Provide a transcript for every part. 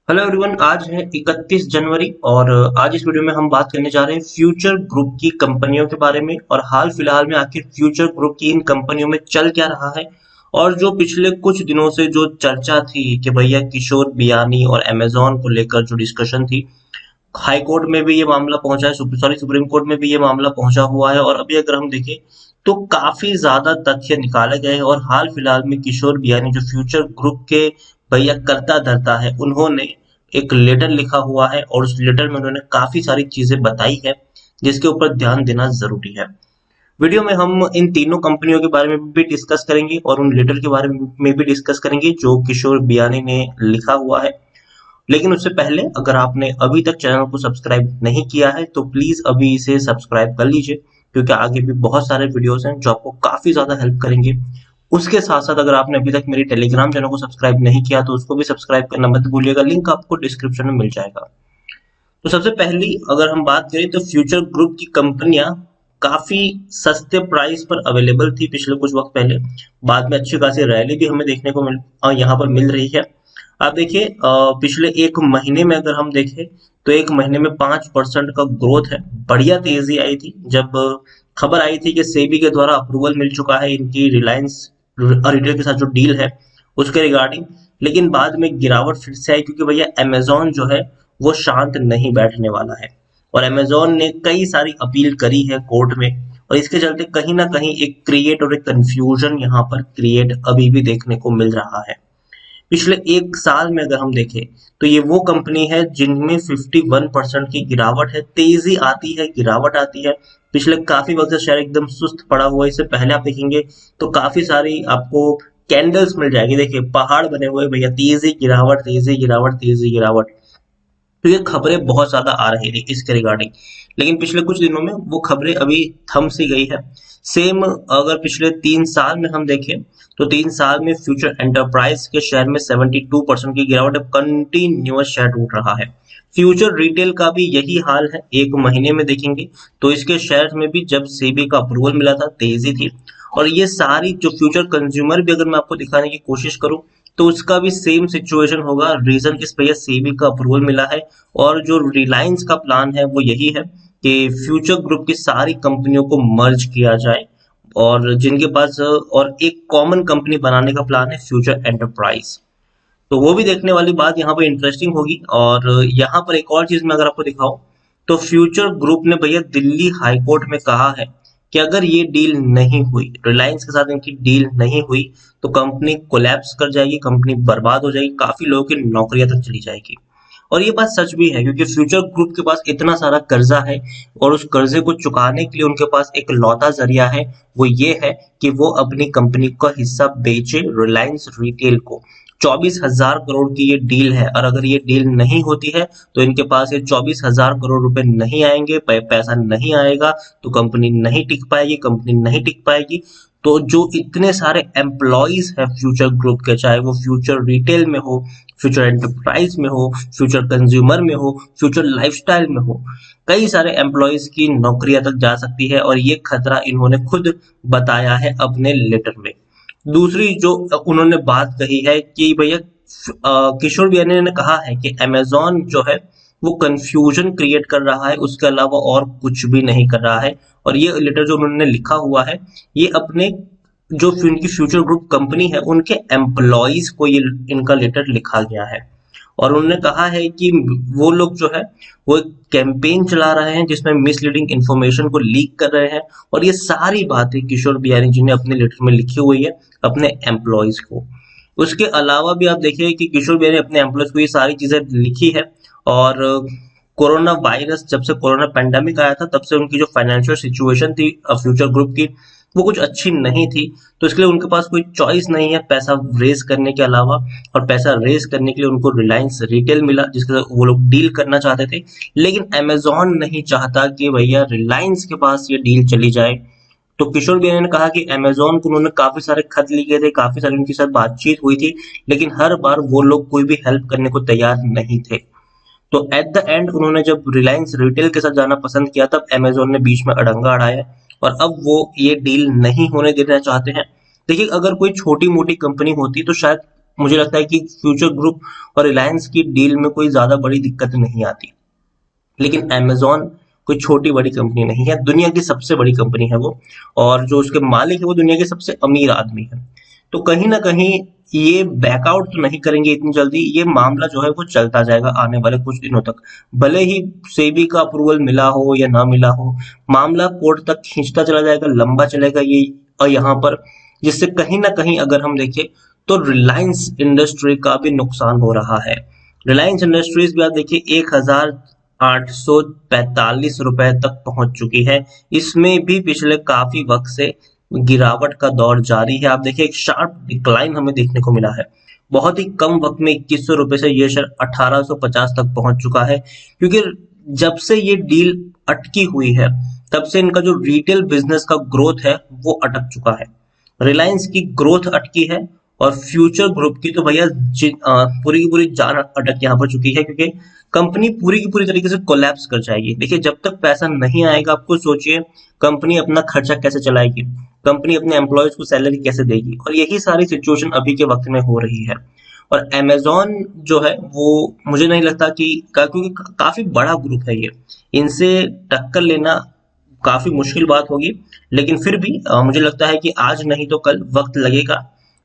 Hello everyone. आज है 31 जनवरी और आज इस वीडियो में हम बात करने जा रहे हैं फ्यूचर ग्रुप की कंपनियों के बारे में और हाल फिलहाल में आखिर फ्यूचर ग्रुप की इन कंपनियों में चल क्या रहा है। और जो पिछले कुछ दिनों से जो चर्चा थी कि भैया किशोर बियानी और अमेजोन को लेकर जो डिस्कशन थी, हाई कोर्ट में भी ये मामला पहुंचा है, सुप्रीम कोर्ट में भी ये मामला पहुंचा हुआ है। और अभी अगर हम देखें तो काफी ज्यादा तथ्य निकाले गए हैं और हाल फिलहाल में किशोर बियानी जो फ्यूचर ग्रुप के भैया करता धरता है, उन्होंने एक लेटर लिखा हुआ है और उस लेटर में उन्होंने काफी सारी चीजें बताई है जिसके ऊपर ध्यान देना जरूरी है। वीडियो में हम इन तीनों कंपनियों के बारे में भी डिस्कस करेंगे और उन लेटर के बारे में भी डिस्कस करेंगे जो किशोर बियानी ने लिखा हुआ है। लेकिन उससे पहले अगर आपने अभी तक चैनल को सब्सक्राइब नहीं किया है तो प्लीज अभी इसे सब्सक्राइब कर लीजिए, क्योंकि आगे भी बहुत सारे वीडियोस हैं जो आपको काफी ज्यादा हेल्प करेंगे। उसके साथ साथ अगर आपने अभी तक मेरी टेलीग्राम चैनल को सब्सक्राइब नहीं किया तो उसको भी सब्सक्राइब करना मत भूलिएगा, लिंक आपको डिस्क्रिप्शन में मिल जाएगा। तो सबसे पहली अगर हम बात करें तो फ्यूचर ग्रुप की कंपनियां काफी सस्ते प्राइस पर अवेलेबल थी पिछले कुछ वक्त पहले। बाद में अच्छी खासी रैली भी हमें देखने को यहाँ पर मिल रही है। आप देखिए, पिछले एक महीने में अगर हम देखें तो एक महीने में 5% का ग्रोथ है। बढ़िया तेजी आई थी जब खबर आई थी कि सेबी के द्वारा अप्रूवल मिल चुका है इनकी रिलायंस रिटेल के साथ जो डील है उसके रिगार्डिंग। लेकिन बाद में गिरावट फिर से आई क्योंकि भैया अमेजोन जो है वो शांत नहीं बैठने वाला है और अमेजोन ने कई सारी अपील करी है कोर्ट में। और इसके चलते कहीं ना कहीं एक क्रिएट और एक कंफ्यूजन यहाँ पर क्रिएट अभी भी देखने को मिल रहा है। पिछले एक साल में अगर हम देखें तो ये वो कंपनी है जिनमें 51% की गिरावट है। तेजी आती है, गिरावट आती है। पिछले काफी वक्त से शेयर एकदम सुस्त पड़ा हुआ है। इससे पहले आप देखेंगे तो काफी सारी आपको कैंडल्स मिल जाएगी। देखिए पहाड़ बने हुए भैया, तेजी गिरावट, तेजी गिरावट, तेजी गिरावट। तो ये खबरें बहुत ज्यादा आ रही थी इसके रिगार्डिंग। लेकिन पिछले कुछ दिनों में वो खबरें अभी थम सी गई है। सेम अगर पिछले 3 साल में हम देखें तो 3 साल में फ्यूचर एंटरप्राइज के शेयर में 72% की गिरावट, अब कंटिन्यूअस शेयर टूट रहा है। फ्यूचर रिटेल का भी यही हाल है। एक महीने में देखेंगे तो इसके शेयर में भी जब सेबी का अप्रूवल मिला था तेजी थी। और ये सारी जो फ्यूचर कंज्यूमर भी अगर मैं आपको दिखाने की कोशिश करूं तो उसका भी सेम सिचुएशन होगा। रीजन किस भैया, सेबी का अप्रूवल मिला है और जो रिलायंस का प्लान है वो यही है कि फ्यूचर ग्रुप की सारी कंपनियों को मर्ज किया जाए और जिनके पास और एक कॉमन कंपनी बनाने का प्लान है फ्यूचर एंटरप्राइज। तो वो भी देखने वाली बात यहाँ पे इंटरेस्टिंग होगी। और यहाँ पर एक और चीज मैं अगर आपको दिखाऊं तो फ्यूचर ग्रुप ने भैया दिल्ली हाई कोर्ट में कहा है कि अगर ये डील नहीं हुई, रिलायंस के साथ इनकी डील नहीं हुई, तो कंपनी कोलैप्स कर जाएगी, कंपनी बर्बाद हो जाएगी, काफी लोगों की नौकरियां तक चली जाएगी। और ये बात सच भी है क्योंकि फ्यूचर ग्रुप के पास इतना सारा कर्जा है और उस कर्जे को चुकाने के लिए उनके पास एक लौता जरिया है, वो ये है कि वो अपनी कंपनी का हिस्सा बेचे रिलायंस रिटेल को। 24,000 करोड़ की ये डील है और अगर ये डील नहीं होती है तो इनके पास ये 24,000 करोड़ रुपए नहीं आएंगे, पैसा नहीं आएगा तो कंपनी नहीं टिक पाएगी, कंपनी नहीं टिक पाएगी। तो जो इतने सारे एम्प्लॉयज है फ्यूचर ग्रुप के, चाहे वो फ्यूचर रिटेल में हो, फ्यूचर एंटरप्राइज में हो, फ्यूचर कंज्यूमर में हो, फ्यूचर लाइफस्टाइल में हो, कई सारे एम्प्लॉयज की नौकरियां तक जा सकती है और ये खतरा इन्होंने खुद बताया है अपने लेटर में। दूसरी जो उन्होंने बात कही है कि भैया किशोर बियानी ने कहा है कि अमेजोन जो है वो कंफ्यूजन क्रिएट कर रहा है, उसके अलावा और कुछ भी नहीं कर रहा है। और ये लेटर जो उन्होंने लिखा हुआ है ये अपने जो इनकी फ्यूचर ग्रुप कंपनी है उनके एम्प्लॉयज को ये इनका लेटर लिखा गया है। और उन्होंने कहा है कि वो लोग जो है वो एक कैंपेन चला रहे हैं जिसमें मिसलीडिंग इंफॉर्मेशन को लीक कर रहे हैं। और ये सारी बातें किशोर बियानी जी ने अपने लेटर में लिखी हुई है अपने एम्प्लॉयज को। उसके अलावा भी आप देखिए कि किशोर बियानी अपने एम्प्लॉयज को ये सारी चीजें लिखी है। और कोरोना वायरस, जब से कोरोना पेंडेमिक आया था तब से उनकी जो फाइनेंशियल सिचुएशन थी फ्यूचर ग्रुप की वो कुछ अच्छी नहीं थी। तो इसके लिए उनके पास कोई चॉइस नहीं है पैसा रेज करने के अलावा। और पैसा रेज करने के लिए उनको रिलायंस रिटेल मिला जिसके साथ वो लोग डील करना चाहते थे। लेकिन अमेजोन नहीं चाहता कि भैया रिलायंस के पास ये डील चली जाए। तो किशोर बियानी ने कहा कि अमेजोन को उन्होंने काफी सारे खत लिखे थे, काफी सारी उनके साथ बातचीत हुई थी, लेकिन हर बार वो लोग कोई भी हेल्प करने को तैयार नहीं थे। तो एट द एंड उन्होंने जब रिलायंस रिटेल के साथ जाना पसंद किया तब अमेजोन ने बीच में अड़ंगा अड़ाया और अब वो ये डील नहीं होने देना चाहते हैं। देखिए अगर कोई छोटी मोटी कंपनी होती तो शायद मुझे लगता है कि फ्यूचर ग्रुप और रिलायंस की डील में कोई ज्यादा बड़ी दिक्कत नहीं आती। लेकिन अमेज़न कोई छोटी-बड़ी कंपनी नहीं है, दुनिया की सबसे बड़ी कंपनी है वो, और जो उसके मालिक है वो दुनिया के सबसे अमीर आदमी है। तो कहीं न कहीं ये बैकआउट तो नहीं करेंगे इतनी जल्दी, ये मामला जो है वो चलता जाएगा आने वाले कुछ दिनों तक। भले ही सेबी का अप्रूवल मिला हो या ना मिला हो, मामला कोर्ट तक खींचता चला जाएगा, लंबा चलेगा ये यहाँ पर, जिससे कहीं न कहीं अगर हम देखें तो रिलायंस इंडस्ट्री का भी नुकसान हो रहा है। रिलायंस इंडस्ट्रीज भी आप देखिए 1845 रुपए तक पहुंच चुकी है। इसमें भी पिछले काफी वक्त से गिरावट का दौर जारी है। आप देखिए एक शार्प डिक्लाइन हमें देखने को मिला है। बहुत ही कम वक्त में 2100 रुपए से ये शेयर 1850 तक पहुंच चुका है, क्योंकि जब से ये डील अटकी हुई है तब से इनका जो रिटेल बिजनेस का ग्रोथ है वो अटक चुका है। रिलायंस की ग्रोथ अटकी है और फ्यूचर ग्रुप की तो भैया पूरी की पूरी जान अटक यहाँ पर चुकी है, क्योंकि कंपनी पूरी की पूरी तरीके से कोलैप्स कर जाएगी। देखिए जब तक पैसा नहीं आएगा, आपको सोचिए कंपनी अपना खर्चा कैसे चलाएगी, कंपनी अपने एम्प्लॉयज को सैलरी कैसे देगी, और यही सारी सिचुएशन अभी के वक्त में हो रही है। और अमेजोन जो है वो मुझे नहीं लगता कि क्योंकि काफी बड़ा ग्रुप है ये, इनसे टक्कर लेना काफी मुश्किल बात होगी। लेकिन फिर भी मुझे लगता है कि आज नहीं तो कल वक्त लगेगा,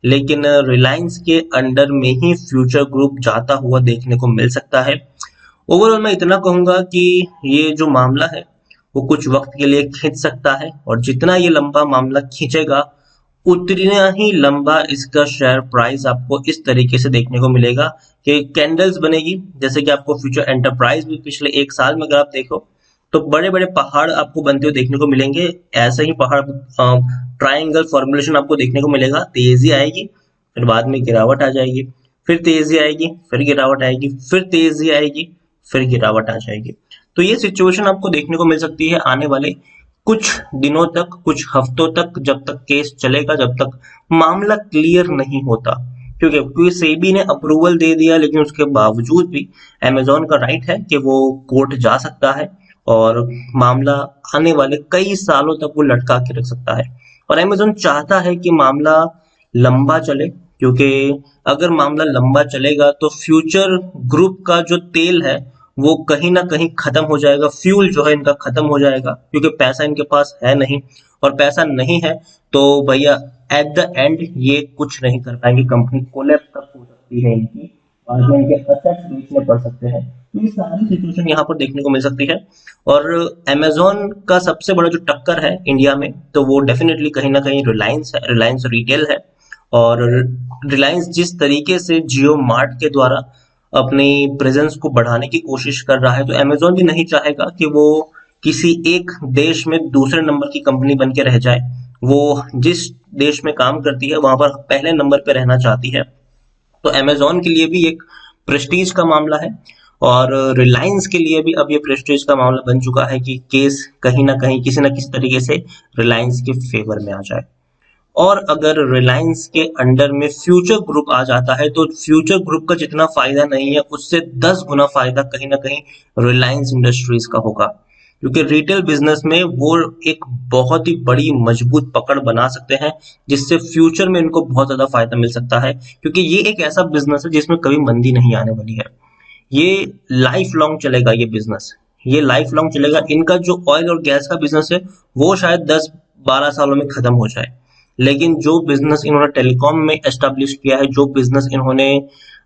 लेकिन रिलायंस के अंडर में ही फ्यूचर ग्रुप जाता हुआ देखने को मिल सकता है। ओवरऑल मैं इतना कहूंगा कि ये जो मामला है वो कुछ वक्त के लिए खींच सकता है, और जितना ये लंबा मामला खींचेगा उतना ही लंबा इसका शेयर प्राइस आपको इस तरीके से देखने को मिलेगा कि कैंडल्स बनेगी। जैसे कि आपको फ्यूचर एंटरप्राइज भी पिछले एक साल में अगर आप देखो तो बड़े बड़े पहाड़ आपको बनते हुए देखने को मिलेंगे। ऐसे ही पहाड़ ट्रायंगल फॉर्मुलेशन आपको देखने को मिलेगा। तेजी आएगी, फिर बाद में गिरावट आ जाएगी, फिर तेजी आएगी, फिर गिरावट आएगी, फिर तेजी आएगी, फिर गिरावट आ जाएगी। तो ये सिचुएशन आपको देखने को मिल सकती है आने वाले कुछ दिनों तक, कुछ हफ्तों तक, जब तक केस चलेगा, जब तक मामला क्लियर नहीं होता। क्योंकि सेबी ने अप्रूवल दे दिया, लेकिन उसके बावजूद भी अमेजोन का राइट है कि वो कोर्ट जा सकता है और मामला आने वाले कई सालों तक वो लटका के रख सकता है। और अमेजोन चाहता है कि मामला लंबा चले, क्योंकि अगर मामला लंबा चलेगा तो फ्यूचर ग्रुप का जो तेल है वो कहीं ना कहीं खत्म हो जाएगा, फ्यूल जो है इनका खत्म हो जाएगा, क्योंकि पैसा इनके पास है नहीं। और पैसा नहीं है तो भैया एट द एंड ये कुछ नहीं कर पाएंगे, कंपनी कोलैप्स तक हो सकती है इनकी, बाद में इनके असेट्स बेचने पड़ सकते हैं। तो ये सारी सिचुएशन यहाँ पर देखने को मिल सकती है। और अमेजोन का सबसे बड़ा जो टक्कर है इंडिया में, तो वो डेफिनेटली कहीं ना कहीं रिलायंस है, रिलायंस रिटेल है। और रिलायंस जिस तरीके से जियो मार्ट के द्वारा अपनी प्रेजेंस को बढ़ाने की कोशिश कर रहा है, तो अमेजोन भी नहीं चाहेगा कि वो किसी एक देश में दूसरे नंबर की कंपनी बन के रह जाए। वो जिस देश में काम करती है वहां पर पहले नंबर पे रहना चाहती है। तो अमेजोन के लिए भी एक प्रेस्टीज का मामला है, और रिलायंस के लिए भी अब ये प्रेस्टीज का मामला बन चुका है कि केस कहीं ना कहीं किसी ना किसी तरीके से रिलायंस के फेवर में आ जाए। और अगर रिलायंस के अंडर में फ्यूचर ग्रुप आ जाता है तो फ्यूचर ग्रुप का जितना फायदा नहीं है उससे 10 गुना फायदा कहीं ना कहीं रिलायंस इंडस्ट्रीज का होगा, क्योंकि रिटेल बिजनेस में वो एक बहुत ही बड़ी मजबूत पकड़ बना सकते हैं, जिससे फ्यूचर में इनको बहुत ज्यादा फायदा मिल सकता है। क्योंकि ये एक ऐसा बिजनेस है जिसमें कभी मंदी नहीं आने वाली है, ये लाइफ लॉन्ग चलेगा, ये बिजनेस ये लाइफ लॉन्ग चलेगा। इनका जो ऑयल और गैस का बिजनेस है वो शायद 10-12 सालों में खत्म हो जाए, लेकिन जो बिजनेस इन्होंने टेलीकॉम में एस्टेब्लिश किया है, जो बिजनेस इन्होंने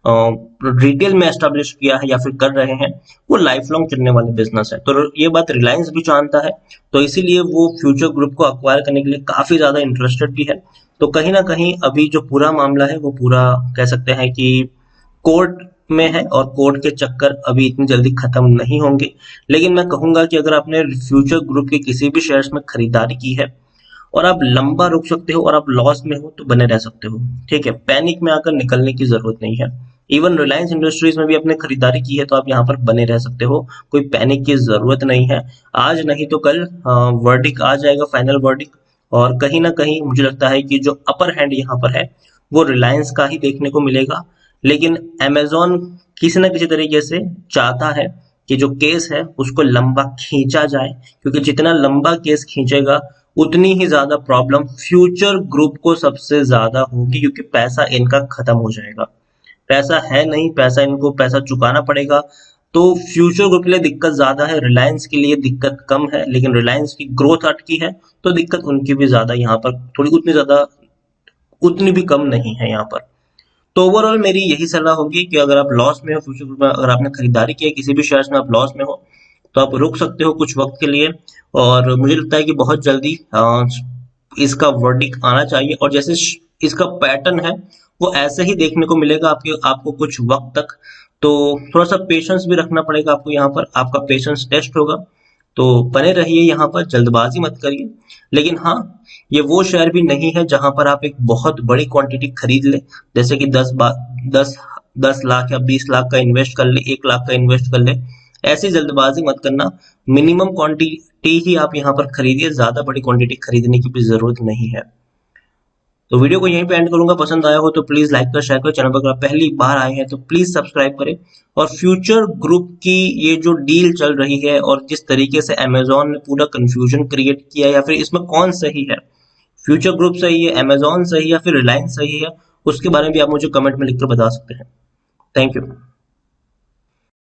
रिटेल में एस्टेब्लिश किया है या फिर कर रहे हैं, वो लाइफ लॉन्ग चलने वाले बिजनेस है। तो ये बात रिलायंस भी जानता है, तो इसीलिए वो फ्यूचर ग्रुप को अक्वायर करने के लिए काफी ज्यादा इंटरेस्टेड भी है। तो कहीं ना कहीं अभी जो पूरा मामला है वो पूरा कह सकते हैं कि कोर्ट में है, और कोर्ट के चक्कर अभी इतनी जल्दी खत्म नहीं होंगे। लेकिन मैं कहूंगा कि अगर आपने फ्यूचर ग्रुप के किसी भी शेयर्स में खरीदारी की है और आप लंबा रुक सकते हो और आप लॉस में हो तो बने रह सकते हो, ठीक है, पैनिक में आकर निकलने की जरूरत नहीं है। इवन रिलायंस इंडस्ट्रीज में भी आपने खरीदारी की है तो आप यहाँ पर बने रह सकते हो, कोई पैनिक की जरूरत नहीं है। आज नहीं तो कल वर्डिक आ जाएगा, फाइनल वर्डिक, और कहीं ना कहीं मुझे लगता है कि जो अपर हैंड यहाँ पर है वो रिलायंस का ही देखने को मिलेगा। लेकिन अमेजोन किसी ना किसी तरीके से चाहता है कि जो केस है उसको लंबा खींचा जाए, क्योंकि जितना लंबा केस खींचेगा उतनी ही ज्यादा प्रॉब्लम फ्यूचर ग्रुप को सबसे ज्यादा होगी, क्योंकि पैसा इनका खत्म हो जाएगा। पैसा है नहीं, पैसा चुकाना पड़ेगा। तो फ्यूचर ग्रुप के लिए दिक्कत ज्यादा है, रिलायंस के लिए दिक्कत कम है, लेकिन रिलायंस की ग्रोथ अटकी है तो दिक्कत उनकी भी ज्यादा यहाँ पर थोड़ी उतनी भी कम नहीं है यहाँ पर। तो ओवरऑल मेरी यही सलाह होगी कि अगर आप लॉस में हो फ्यूचर ग्रुप में, अगर आपने खरीदारी की है किसी भी शेयर्स में, आप लॉस में हो तो आप रुक सकते हो कुछ वक्त के लिए। और मुझे लगता है कि बहुत जल्दी इसका वर्डिक्ट आना चाहिए, और जैसे इसका पैटर्न है वो ऐसे ही देखने को मिलेगा आपको कुछ वक्त तक। तो थोड़ा सा पेशेंस भी रखना पड़ेगा आपको, यहाँ पर आपका पेशेंस टेस्ट होगा। तो बने रहिए यहाँ पर, जल्दबाजी मत करिए। लेकिन हाँ, ये वो शेयर भी नहीं है जहां पर आप एक बहुत बड़ी क्वांटिटी खरीद ले, जैसे कि 10 लाख या 20 लाख का इन्वेस्ट कर ले, 1 लाख का इन्वेस्ट कर ले। ऐसी जल्दबाजी मत करना। मिनिमम क्वांटिटी ही आप यहाँ पर खरीदिए, ज्यादा बड़ी क्वांटिटी खरीदने की भी जरूरत नहीं है। तो वीडियो को यहीं पे एंड करूंगा। पसंद आया हो तो प्लीज लाइक कर, शेयर कर। चैनल पर अगर आप पहली बार आए हैं तो प्लीज सब्सक्राइब करें। और फ्यूचर ग्रुप की ये जो डील चल रही है और जिस तरीके से अमेजोन ने पूरा कंफ्यूजन क्रिएट किया, या फिर इसमें कौन सही है, फ्यूचर ग्रुप सही है, अमेजोन सही है, या फिर रिलायंस सही है, उसके बारे में भी आप मुझे कमेंट में लिखकर बता सकते हैं। Thank you.